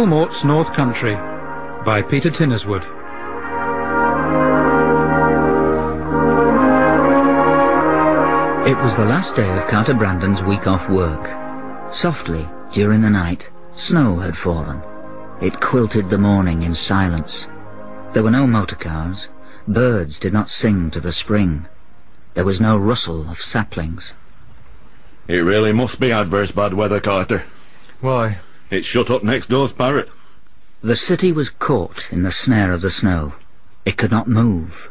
Uncle Mort's North Country by Peter Tinnerswood. It was the last day of Carter Brandon's week off work. Softly, during the night, snow had fallen. It quilted the morning in silence. There were no motor cars. Birds did not sing to the spring. There was no rustle of saplings. It really must be adverse bad weather, Carter. Why? It's shut up next door's parrot. The city was caught in the snare of the snow. It could not move.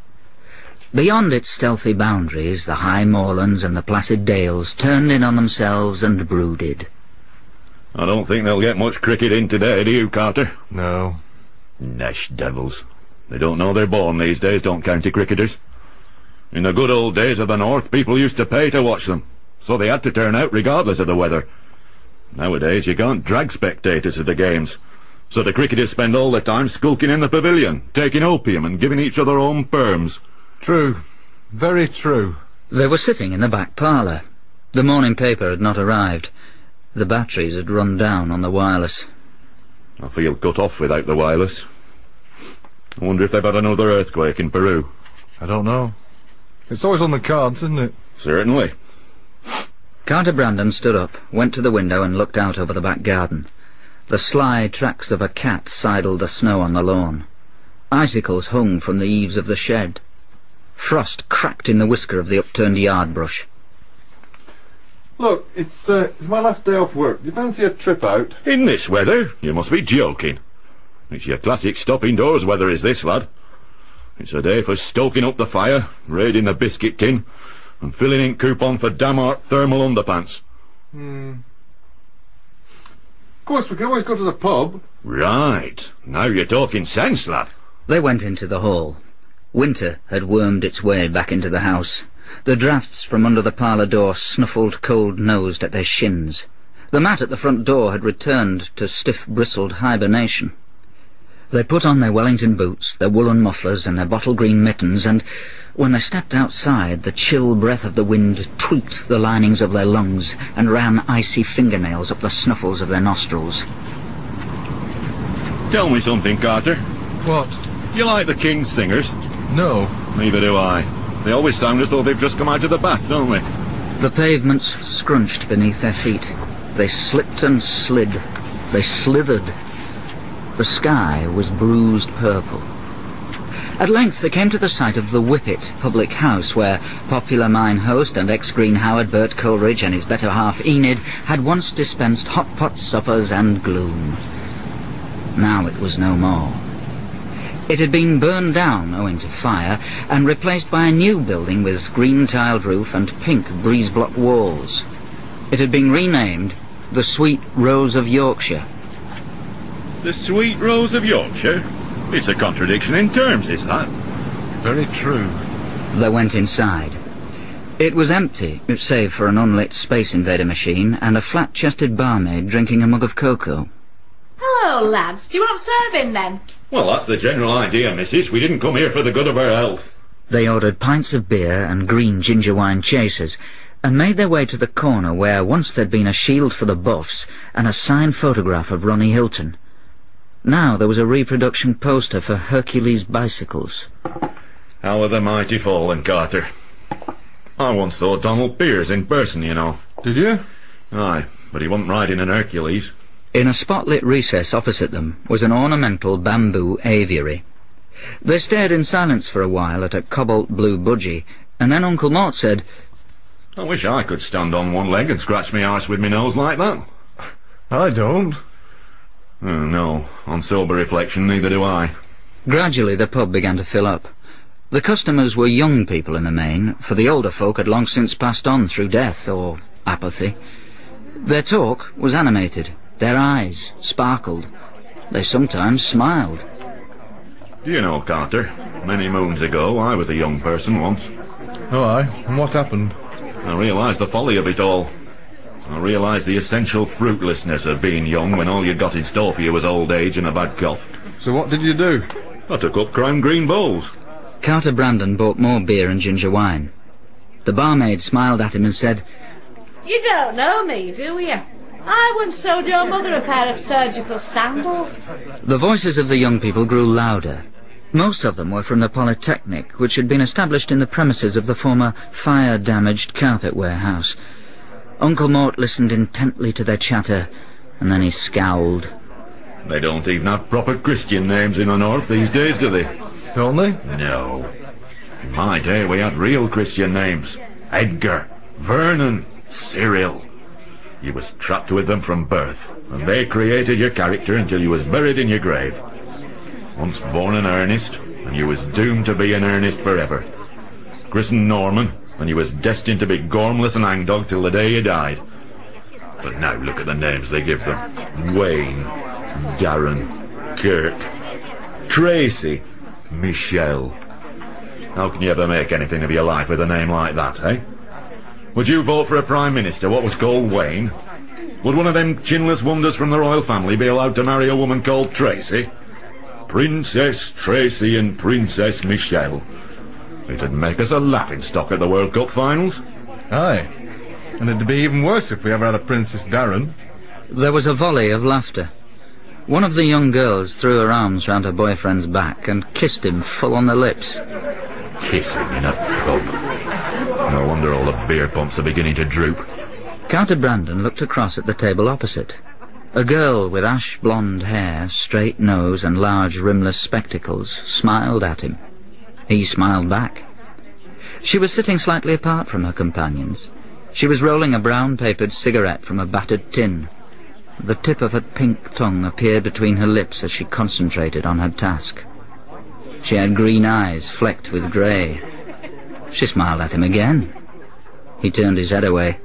Beyond its stealthy boundaries, the high moorlands and the placid dales turned in on themselves and brooded. I don't think they'll get much cricket in today, do you, Carter? No. Nesh devils. They don't know they're born these days, don't county cricketers. In the good old days of the North, people used to pay to watch them, so they had to turn out regardless of the weather. Nowadays, you can't drag spectators to the games, so the cricketers spend all their time skulking in the pavilion, taking opium and giving each other home perms. True. Very true. They were sitting in the back parlour. The morning paper had not arrived. The batteries had run down on the wireless. I feel cut off without the wireless. I wonder if they've had another earthquake in Peru. I don't know. It's always on the cards, isn't it? Certainly. Carter Brandon stood up, went to the window and looked out over the back garden. The sly tracks of a cat sidled the snow on the lawn. Icicles hung from the eaves of the shed. Frost cracked in the whisker of the upturned yard brush. Look, it's my last day off work. Do you fancy a trip out? In this weather? You must be joking. It's your classic stop-indoors weather is this, lad. It's a day for stoking up the fire, raiding the biscuit tin, and filling in coupon for Damart thermal underpants. Of course, we can always go to the pub. Right. Now you're talking sense, lad. They went into the hall. Winter had wormed its way back into the house. The draughts from under the parlour door snuffled cold-nosed at their shins. The mat at the front door had returned to stiff-bristled hibernation. They put on their Wellington boots, their woolen mufflers and their bottle-green mittens, and when they stepped outside, the chill breath of the wind tweaked the linings of their lungs and ran icy fingernails up the snuffles of their nostrils. Tell me something, Carter. What? You like the King's singers? No. Neither do I. They always sound as though they've just come out of the bath, don't they? The pavements scrunched beneath their feet. They slipped and slid. They slithered. The sky was bruised purple. At length they came to the site of the Whippet public house, where popular mine host and ex-Green Howard Bert Coleridge and his better half Enid had once dispensed hot pot suppers and gloom. Now it was no more. It had been burned down owing to fire and replaced by a new building with green-tiled roof and pink breeze-block walls. It had been renamed the Sweet Rose of Yorkshire. The Sweet Rose of Yorkshire? It's a contradiction in terms, is that? Very true. They went inside. It was empty, save for an unlit Space Invader machine and a flat-chested barmaid drinking a mug of cocoa. Hello, lads. Do you want serving, then? Well, that's the general idea, missus. We didn't come here for the good of our health. They ordered pints of beer and green ginger wine chasers, and made their way to the corner where once there'd been a shield for the Buffs and a signed photograph of Ronnie Hilton. Now there was a reproduction poster for Hercules bicycles. How are the mighty fallen, Carter? I once saw Donald Pearce in person, you know. Did you? Aye, but he wasn't riding an Hercules. In a spotlit recess opposite them was an ornamental bamboo aviary. They stared in silence for a while at a cobalt-blue budgie, and then Uncle Mort said, I wish I could stand on one leg and scratch me arse with me nose like that. I don't. Oh, no, on sober reflection, neither do I. Gradually the pub began to fill up. The customers were young people in the main, for the older folk had long since passed on through death or apathy. Their talk was animated. Their eyes sparkled. They sometimes smiled. Do you know, Carter, many moons ago I was a young person once. Oh, aye. And what happened? I realised the folly of it all. I realised the essential fruitlessness of being young when all you got in store for you was old age and a bad cough. So what did you do? I took up crime green bowls. Carter Brandon bought more beer and ginger wine. The barmaid smiled at him and said, You don't know me, do you? I once sold your mother a pair of surgical sandals. The voices of the young people grew louder. Most of them were from the Polytechnic, which had been established in the premises of the former fire-damaged carpet warehouse. Uncle Mort listened intently to their chatter, and then he scowled. They don't even have proper Christian names in the north these days, do they? Don't they? No. In my day we had real Christian names. Edgar, Vernon, Cyril. You was trapped with them from birth, and they created your character until you was buried in your grave. Once born an Ernest, and you was doomed to be an Ernest forever. Christened Norman, and you was destined to be gormless and hangdog till the day you died. But now look at the names they give them. Wayne, Darren, Kirk, Tracy, Michelle. How can you ever make anything of your life with a name like that, eh? Would you vote for a Prime Minister what was called Wayne? Would one of them chinless wonders from the royal family be allowed to marry a woman called Tracy? Princess Tracy and Princess Michelle. It'd make us a laughingstock at the World Cup finals. Aye. And it'd be even worse if we ever had a Princess Darren. There was a volley of laughter. One of the young girls threw her arms round her boyfriend's back and kissed him full on the lips. Kissing in a pub. No wonder all the beer pumps are beginning to droop. Carter Brandon looked across at the table opposite. A girl with ash-blonde hair, straight nose and large rimless spectacles smiled at him. He smiled back. She was sitting slightly apart from her companions. She was rolling a brown-papered cigarette from a battered tin. The tip of her pink tongue appeared between her lips as she concentrated on her task. She had green eyes flecked with grey. She smiled at him again. He turned his head away.